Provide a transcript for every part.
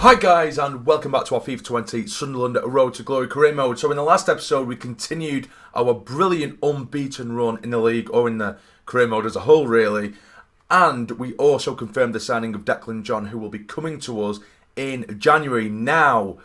Hi guys, and welcome back to our FIFA 20 Sunderland Road to Glory career mode. So in the last episode we continued our brilliant unbeaten run in the league, or in the career mode as a whole really, and we also confirmed the signing of Declan John, who will be coming to us in January. Now,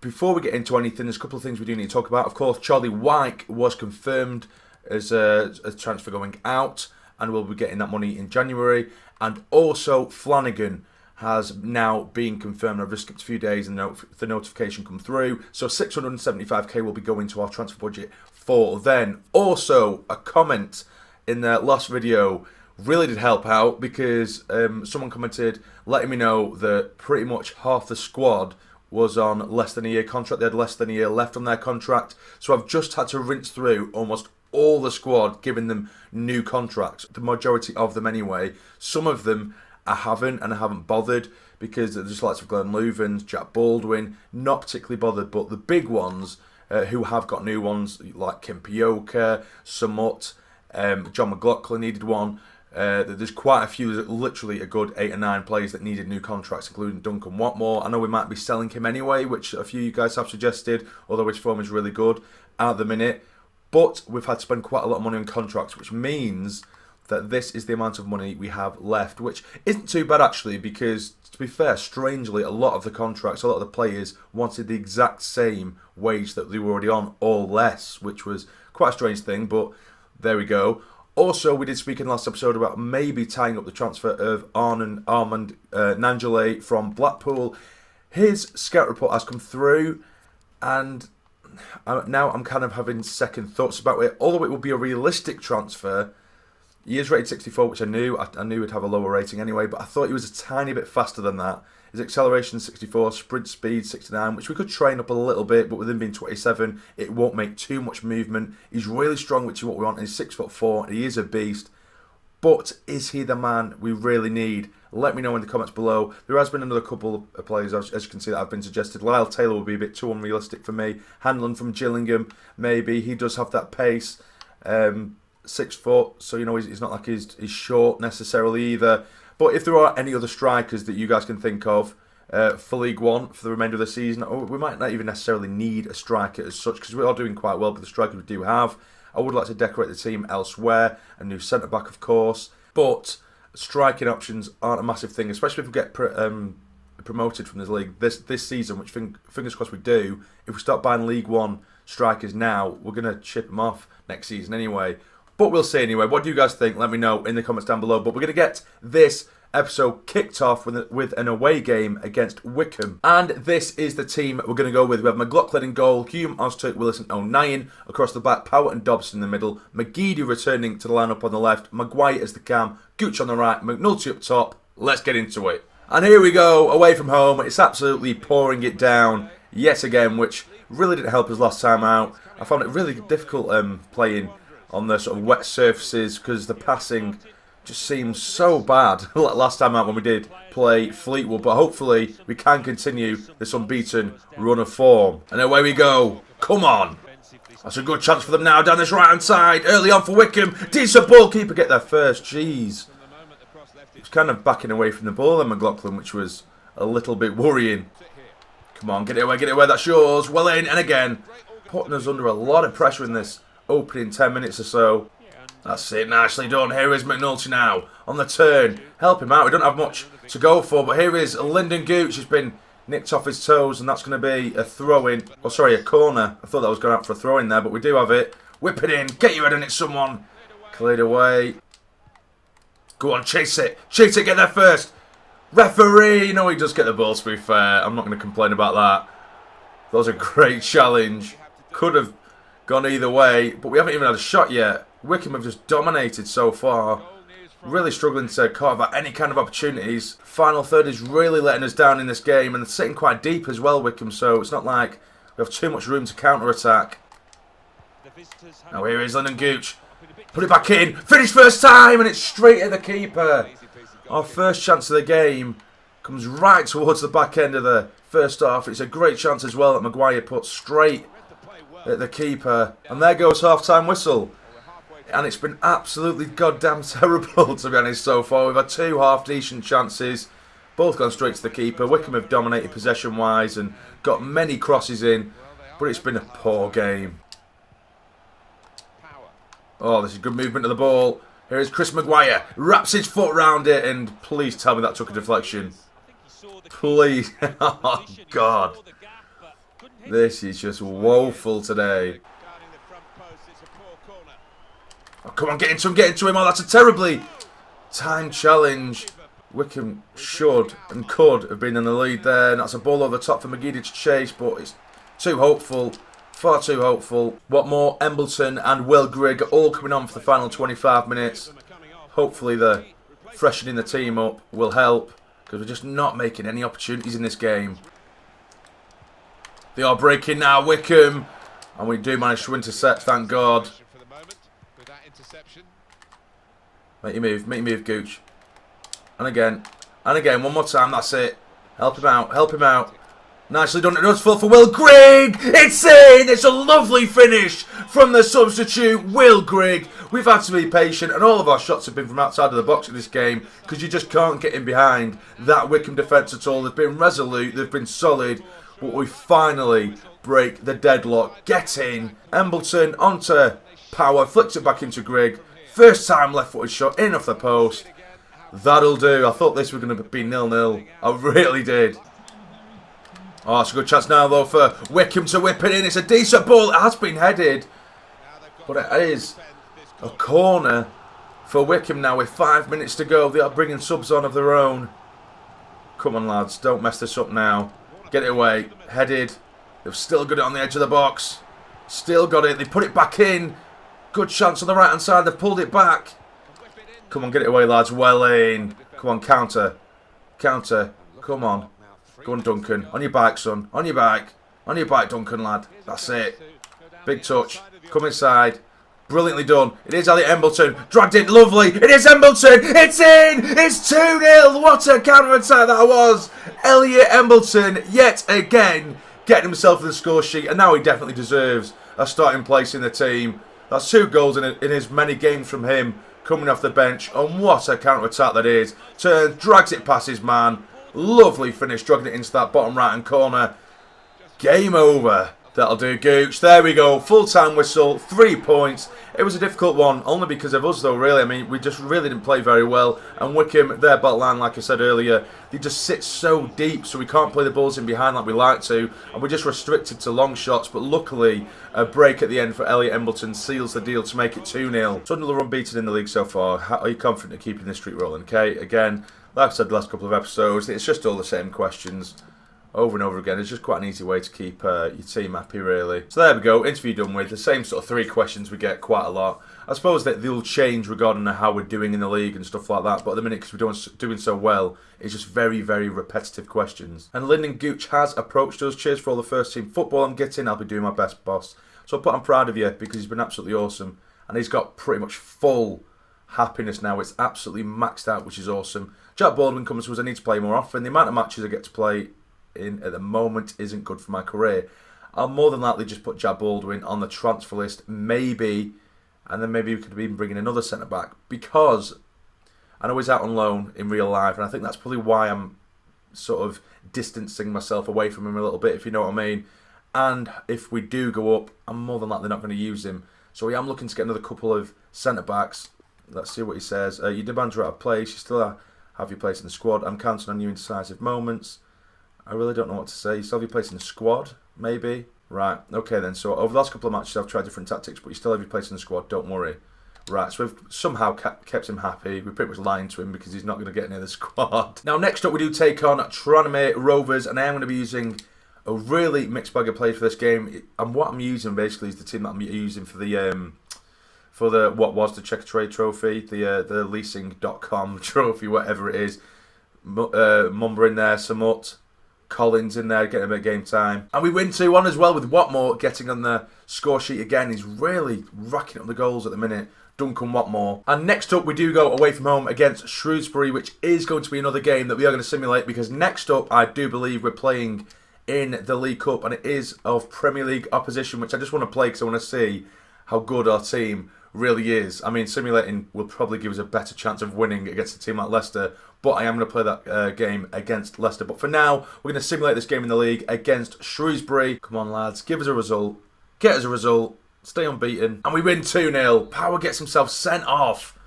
before we get into anything, there's a couple of things we do need to talk about. Of course, Charlie Wycombe was confirmed as a transfer going out, and we'll be getting that money in January. And also Flanagan has now been confirmed. I've just skipped a few days and the notification come through. So 675k will be going to our transfer budget for then. Also, a comment in the last video really did help out, because someone commented letting me know that pretty much half the squad was on less than a year contract. They had less than a year left on their contract. So I've just had to rinse through almost all the squad, giving them new contracts. The majority of them anyway. Some of them I haven't bothered, because there's just lots of Glenn Louvens, Jack Baldwin, not particularly bothered. But the big ones who have got new ones, like Kim Pioka, Samut, John McLaughlin needed one. There's quite a few, literally a good 8 or 9 players that needed new contracts, including Duncan Watmore. I know we might be selling him anyway, which a few of you guys have suggested, although his form is really good at the minute. But we've had to spend quite a lot of money on contracts, which means that this is the amount of money we have left, which isn't too bad actually, because to be fair, strangely, a lot of the contracts, a lot of the players wanted the exact same wage that they were already on, or less, which was quite a strange thing, but there we go. Also, we did speak in the last episode about maybe tying up the transfer of Armand Nangelay from Blackpool. His scout report has come through, and now I'm kind of having second thoughts about it. Although it will be a realistic transfer, he is rated 64, which I knew he'd have a lower rating anyway, but I thought he was a tiny bit faster than that. His acceleration 64, sprint speed 69, which we could train up a little bit, but with him being 27, it won't make too much movement. He's really strong, which is what we want. He's 6'4", and he is a beast. But is he the man we really need? Let me know in the comments below. There has been another couple of players, as you can see, that have been suggested. Lyle Taylor will be a bit too unrealistic for me. Hanlon from Gillingham, maybe. He does have that pace. 6 foot, so you know he's not like he's short necessarily either. But if there are any other strikers that you guys can think of for League One for the remainder of the season, or we might not even necessarily need a striker as such, because we are doing quite well with the strikers we do have. I would like to decorate the team elsewhere, a new centre back of course, but striking options aren't a massive thing, especially if we get promoted from this league this season, which fingers crossed we do. If we start buying League One strikers now, we're going to ship them off next season anyway. But we'll see anyway. What do you guys think? Let me know in the comments down below. But we're going to get this episode kicked off with an away game against Wycombe. And this is the team we're going to go with. We have McLaughlin in goal, Hume, Ozturk, Willis and O'Nien across the back, Powell and Dobson in the middle, McGeady returning to the lineup on the left, Maguire as the cam, Gooch on the right, McNulty up top. Let's get into it. And here we go, away from home. It's absolutely pouring it down yet again, which really didn't help us last time out. I found it really difficult playing on the sort of wet surfaces, because the passing just seems so bad last time out when we did play Fleetwood. But hopefully we can continue this unbeaten run of form. And away we go. Come on. That's a good chance for them now down this right hand side. Early on for Wycombe. Decent ball. Keeper get there first. Jeez. He's kind of backing away from the ball then, McLaughlin, which was a little bit worrying. Come on, get it away, that's yours. Well in, and again, putting us under a lot of pressure in this opening 10 minutes or so. That's it, nicely done. Here is McNulty now on the turn. Help him out. We don't have much to go for, but here is Lyndon Gooch. He's been nicked off his toes, and that's going to be a throw-in. Oh, sorry, a corner. I thought that was going out for a throw-in there, but we do have it. Whip it in. Get your head on it, someone. Cleared away. Go on, chase it. Chase it, get there first. Referee. No, he does get the ball, to be fair. I'm not going to complain about that. That was a great challenge. Could have gone either way, but we haven't even had a shot yet. Wycombe have just dominated so far. Really struggling to carve out any kind of opportunities. Final third is really letting us down in this game, and they're sitting quite deep as well, Wycombe, so it's not like we have too much room to counter-attack. Now here is Lyndon Gooch. Put it back in. Finish first time, and it's straight at the keeper. Our first chance of the game comes right towards the back end of the first half. It's a great chance as well that Maguire puts straight at the keeper. And there goes half-time whistle. And it's been absolutely goddamn terrible, to be honest, so far. We've had two half-decent chances. both gone straight to the keeper. Wycombe have dominated possession-wise and got many crosses in, but it's been a poor game. Oh, this is good movement of the ball. Here is Chris Maguire, wraps his foot round it, and please tell me that took a deflection. Please. Oh, God. This is just woeful today. Oh, come on, get into him. Oh, that's a terribly timed challenge. Wycombe should and could have been in the lead there, and that's a ball over the top for McGeady to chase, but it's too hopeful. Far too hopeful. What more? Embleton and Will Grigg are all coming on for the final 25 minutes. Hopefully the freshening the team up will help, because we're just not making any opportunities in this game. They are breaking now, Wycombe, and we do manage to intercept, thank God. Make your move, Gooch. And again, one more time, that's it. Help him out. Nicely done. It does fall for Will Grigg. It's in. It's a lovely finish from the substitute, Will Grigg. We've had to be patient, and all of our shots have been from outside of the box in this game, because you just can't get in behind that Wycombe defence at all. They've been resolute. They've been solid. But we finally break the deadlock. Get in. Embleton onto Power. Flicks it back into Grigg. First time left-footed shot in off the post. That'll do. I thought this was going to be 0-0. I really did. Oh, it's a good chance now, though, for Wycombe to whip it in. It's a decent ball. It has been headed. But it is a corner for Wycombe now with 5 minutes to go. They are bringing subs on of their own. Come on, lads. Don't mess this up now. Get it away. Headed. They've still got it on the edge of the box. Still got it. They put it back in. Good chance on the right-hand side. They've pulled it back. Come on, get it away, lads. Well in. Come on, counter. Counter. Come on. Go on, Duncan. On your bike, son. On your bike. On your bike, Duncan, lad. That's it. Big touch. Come inside. Brilliantly done. It is Elliot Embleton. Dragged in. Lovely. It is Embleton. It's in. It's 2-0. What a counter-attack that was. Elliot Embleton, yet again, getting himself in the score sheet. And now he definitely deserves a starting place in the team. That's 2 goals in as many games from him coming off the bench. And what a counter-attack that is. Turns, drags it past his man. Lovely finish, dragging it into that bottom right-hand corner. Game over. That'll do, Gooch. There we go. Full-time whistle. 3 points. It was a difficult one, only because of us, though, really. I mean, we just really didn't play very well. And Wycombe, their back line, like I said earlier, they just sit so deep, so we can't play the balls in behind like we like to. And we're just restricted to long shots. But luckily, a break at the end for Elliot Embleton seals the deal to make it 2-0. Sunderland are unbeaten in the league so far. How are you confident of keeping this streak rolling? Okay, again, like I said the last couple of episodes, it's just all the same questions over and over again. It's just quite an easy way to keep your team happy, really. So there we go, interview done with. The same sort of 3 questions we get quite a lot. I suppose that they'll change regarding how we're doing in the league and stuff like that, but at the minute, because we're doing so well, it's just very, very repetitive questions. And Lyndon Gooch has approached us. Cheers for all the first team football I'm getting. I'll be doing my best, boss. So I'm proud of you, because he's been absolutely awesome. And he's got pretty much full happiness now. It's absolutely maxed out, which is awesome. Jack Baldwin comes to us. I need to play more often. The amount of matches I get to play in at the moment isn't good for my career. I'll more than likely just put Jack Baldwin on the transfer list, maybe, and then maybe we could even bring in another centre back, because I know he's out on loan in real life, and I think that's probably why I'm sort of distancing myself away from him a little bit, if you know what I mean. And if we do go up, I'm more than likely not going to use him. So I am looking to get another couple of centre backs. Let's see what he says. Your demands are out of place. You still have your place in the squad. I'm counting on you in decisive moments. I really don't know what to say. You still have your place in the squad, maybe? Right, okay then. So over the last couple of matches, I've tried different tactics, but you still have your place in the squad, don't worry. Right, so we've somehow kept him happy. We're pretty much lying to him because he's not going to get near the squad. Now, next up, we do take on Tranmere Rovers, and I am going to be using a really mixed bag of players for this game. And what I'm using, basically, is the team that I'm using for the what was the Checker Trade Trophy, the leasing.com trophy, whatever it is. Mumba in there, Samut, Collins in there, getting a bit of game time. And we win 2-1 as well, with Watmore getting on the score sheet again. He's really racking up the goals at the minute, Duncan Watmore. And next up, we do go away from home against Shrewsbury, which is going to be another game that we are going to simulate, because next up, I do believe we're playing in the League Cup, and it is of Premier League opposition, which I just want to play because I want to see how good our team really is. I mean, simulating will probably give us a better chance of winning against a team like Leicester, but I am going to play that game against Leicester. But for now, we're going to simulate this game in the league against Shrewsbury. Come on, lads, give us a result. Get us a result. Stay unbeaten. And we win 2-0. Power gets himself sent off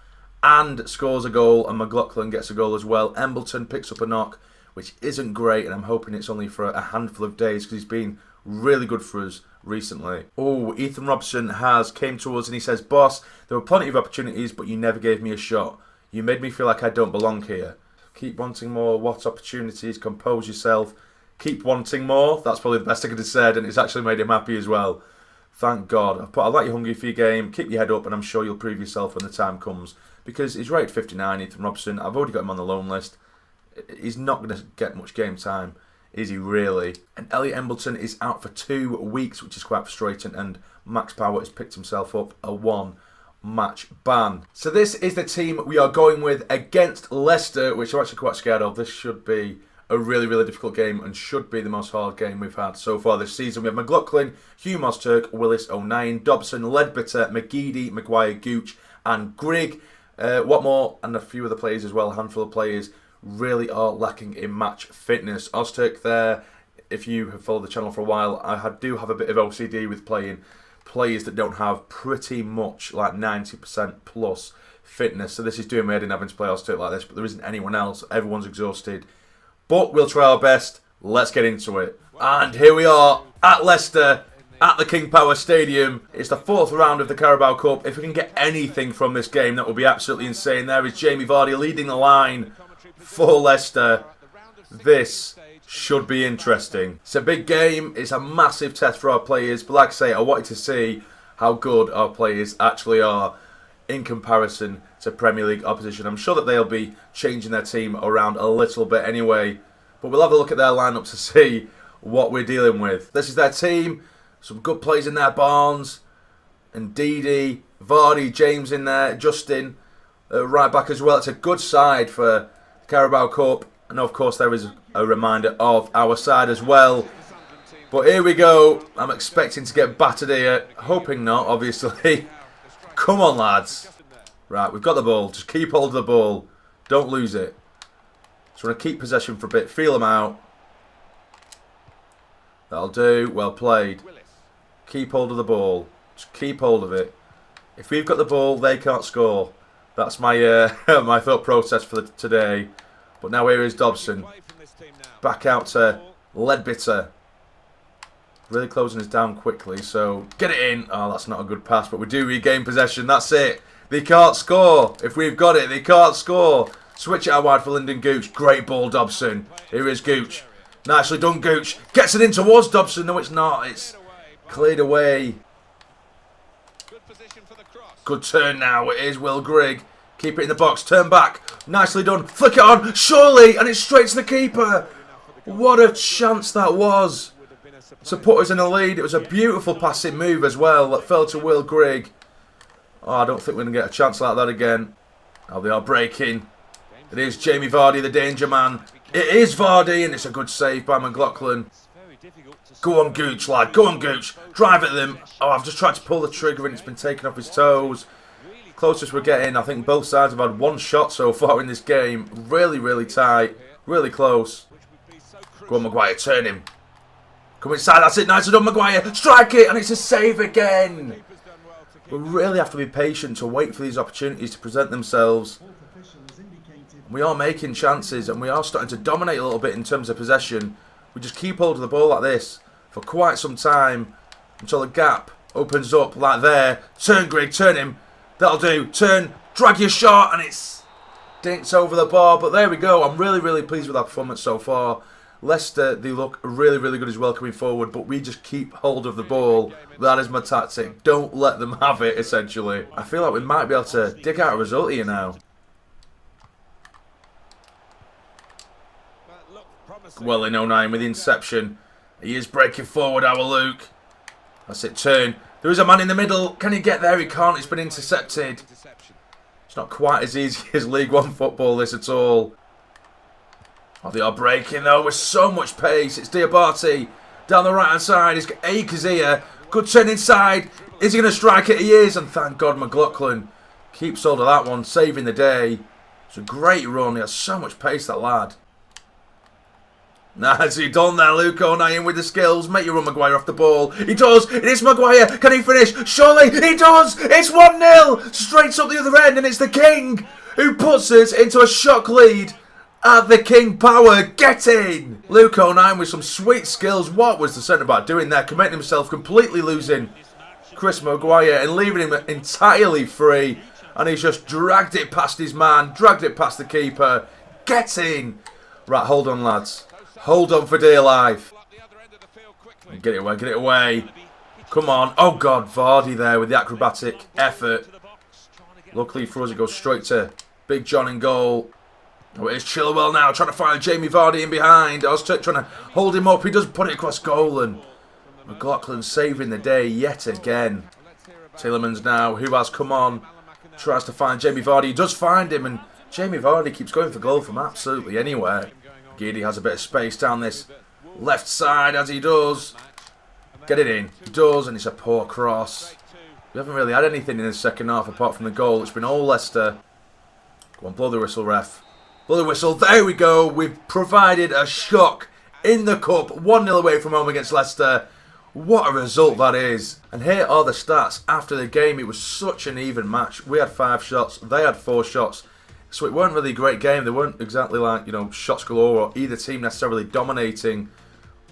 and scores a goal, and McLaughlin gets a goal as well. Embleton picks up a knock, which isn't great, and I'm hoping it's only for a handful of days because he's been really good for us recently. Oh, Ethan Robson has came to us and he says, "Boss, there were plenty of opportunities, but you never gave me a shot. You made me feel like I don't belong here. Keep wanting more. What opportunities? Compose yourself. Keep wanting more." That's probably the best I could have said, and it's actually made him happy as well. Thank God. I like you hungry for your game. Keep your head up, and I'm sure you'll prove yourself when the time comes. Because he's rated 59, Ethan Robson. I've already got him on the loan list. He's not going to get much game time, is he really? And Elliot Embleton is out for 2 weeks, which is quite frustrating, and Max Power has picked himself up a 1-match ban. So this is the team we are going with against Leicester, which I'm actually quite scared of. This should be a really, really difficult game and should be the most hard game we've had so far this season. We have McLaughlin, Hugh Mosturk, Willis, O'Nien, Dobson, Ledbetter, McGeady, Maguire, Gooch and Grigg. Watmore and a few other players as well, a handful of players, really are lacking in match fitness. Ozturk there, if you have followed the channel for a while, I do have a bit of OCD with playing players that don't have pretty much like 90% plus fitness. So this is doing me head in having to play Ozturk like this, but there isn't anyone else. Everyone's exhausted. But we'll try our best. Let's get into it. And here we are at Leicester, at the King Power Stadium. It's the 4th round of the Carabao Cup. If we can get anything from this game, that would be absolutely insane. There is Jamie Vardy leading the line for Leicester. This should be interesting. It's a big game. It's a massive test for our players. But like I say, I wanted to see how good our players actually are in comparison to Premier League opposition. I'm sure that they'll be changing their team around a little bit anyway. But we'll have a look at their lineup to see what we're dealing with. This is their team. Some good players in there. Barnes and Didi, Vardy, James in there, Justin right back as well. It's a good side for Carabao Cup. And of course there is a reminder of our side as well. But here we go. I'm expecting to get battered here. Hoping not, obviously. Come on, lads. Right, we've got the ball. Just keep hold of the ball. Don't lose it. Just want to keep possession for a bit. Feel them out. That'll do. Well played. Keep hold of the ball. Just keep hold of it. If we've got the ball, they can't score. That's my my thought process for today. But now here is Dobson. Back out to Ledbetter. Really closing us down quickly, so get it in. Oh, that's not a good pass, but we do regain possession. That's it. They can't score. If we've got it, they can't score. Switch it out wide for Lyndon Gooch. Great ball, Dobson. Here is Gooch. Nicely done, Gooch. Gets it in towards Dobson. No, it's not. It's cleared away. Good turn now. It is Will Grigg. Keep it in the box. Turn back. Nicely done. Flick it on. Surely. And it's straight to the keeper. What a chance that was to put us in a lead. It was a beautiful passing move as well that fell to Will Grigg. Oh, I don't think we're going to get a chance like that again. Oh, they are breaking. It is Jamie Vardy, the danger man. It is Vardy, and it's a good save by McLaughlin. Go on, Gooch, lad. Go on, Gooch. Drive at them. Oh, I've just tried to pull the trigger, and it's been taken off his toes. Closest we're getting. I think both sides have had one shot so far in this game. Really, really tight. Really close. Go on, Maguire. Turn him. Come inside. That's it. Nice done, Maguire. Strike it, and it's a save again. We really have to be patient to wait for these opportunities to present themselves. We are making chances, and we are starting to dominate a little bit in terms of possession. We just keep hold of the ball like this for quite some time until the gap opens up like there. Turn, Grigg. Turn him. That'll do. Turn. Drag your shot, and it's dinks over the bar. But there we go. I'm really, really pleased with our performance so far. Leicester, they look really, really good as well coming forward, but we just keep hold of the ball. That is my tactic. Don't let them have it, essentially. I feel like we might be able to dig out a result here now. Well in 09 with the inception. He is breaking forward, our Luke. That's it, turn. There is a man in the middle. Can he get there? He can't. It's been intercepted. It's not quite as easy as League One football, this at all. Oh, they are breaking though with so much pace. It's Diabate down the right hand side. He's got Akers here. Good turn inside. Is he going to strike it? He is. And thank God McLaughlin keeps hold of that one, saving the day. It's a great run. He has so much pace, that lad. Nicely done there, Luke O'Neill with the skills. Make you run Maguire off the ball. He does. It is Maguire. Can he finish? Surely he does. It's 1-0. Straight up the other end, and it's the King who puts us into a shock lead at the King Power. Get in. Luke O'Neill with some sweet skills. What was the centre-back doing there? Committing himself, completely losing Chris Maguire and leaving him entirely free. And he's just dragged it past his man, dragged it past the keeper. Get in. Right, hold on, lads. Hold on for dear life. Get it away, get it away. Come on. Oh, God, Vardy there with the acrobatic effort. Luckily for us, it goes straight to Big John in goal. Oh, it is Chilwell now, trying to find Jamie Vardy in behind. I was trying to hold him up. He does put it across goal, and McLaughlin saving the day yet again. Tielemans now, who has come on, tries to find Jamie Vardy. He does find him, and Jamie Vardy keeps going for goal from absolutely anywhere. Giddy has a bit of space down this left side as he does. Get it in. He does, and it's a poor cross. We haven't really had anything in the second half apart from the goal. It's been all Leicester. Go on, blow the whistle, ref. Blow the whistle. There we go. We've provided a shock in the cup. 1-0 away from home against Leicester. What a result that is. And here are the stats after the game. It was such an even match. We had 5 shots. They had 4 shots. So it weren't really a great game. They weren't exactly like, you know, shots galore or either team necessarily dominating.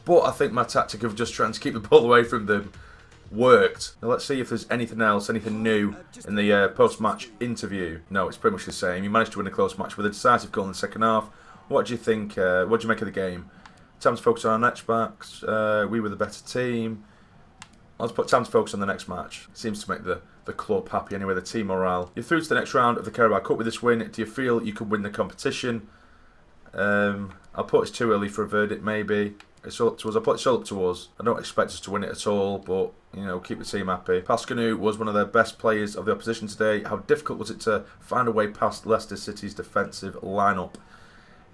But I think my tactic of just trying to keep the ball away from them worked. Now let's see if there's anything else, anything new in the post-match interview. No, it's pretty much the same. You managed to win a close match with a decisive goal in the second half. What do you think? What do you make of the game? Time to focus on our next match. We were the better team. Let's put time to focus on the next match. Seems to make the club happy anyway, the team morale. You're through to the next round of the Carabao Cup with this win. Do you feel you could win the competition? I'll put it's too early for a verdict maybe. It's all up to us. I'll put it's all up to us. I don't expect us to win it at all, but, you know, keep the team happy. Dhannoo was one of the best players of the opposition today. How difficult was it to find a way past Leicester City's defensive lineup?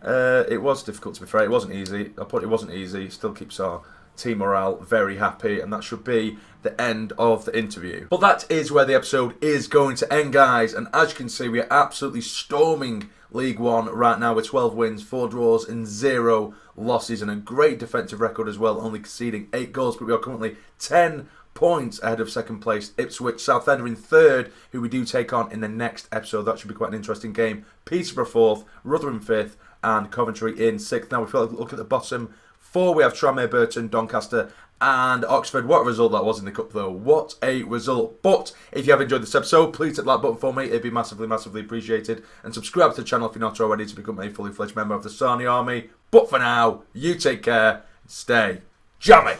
It was difficult, to be fair. It wasn't easy. I'll put it wasn't easy. It still keeps our team morale very happy, and that should be the end of the interview. But that is where the episode is going to end, guys, and as you can see, we are absolutely storming League One right now with 12 wins, 4 draws and 0 losses, and a great defensive record as well, only conceding 8 goals, but we are currently 10 points ahead of second place Ipswich. Southend are in third, who we do take on in the next episode. That should be quite an interesting game. Peterborough 4th, Rotherham 5th, and Coventry in 6th. Now we feel like look at the bottom 4, we have Tranmere, Burton, Doncaster and Oxford. What a result that was in the Cup though. What a result. But if you have enjoyed this episode, please hit that button for me. It'd be massively, massively appreciated. And subscribe to the channel if you're not already to become a fully fledged member of the Sassy Army. But for now, you take care and stay jammy.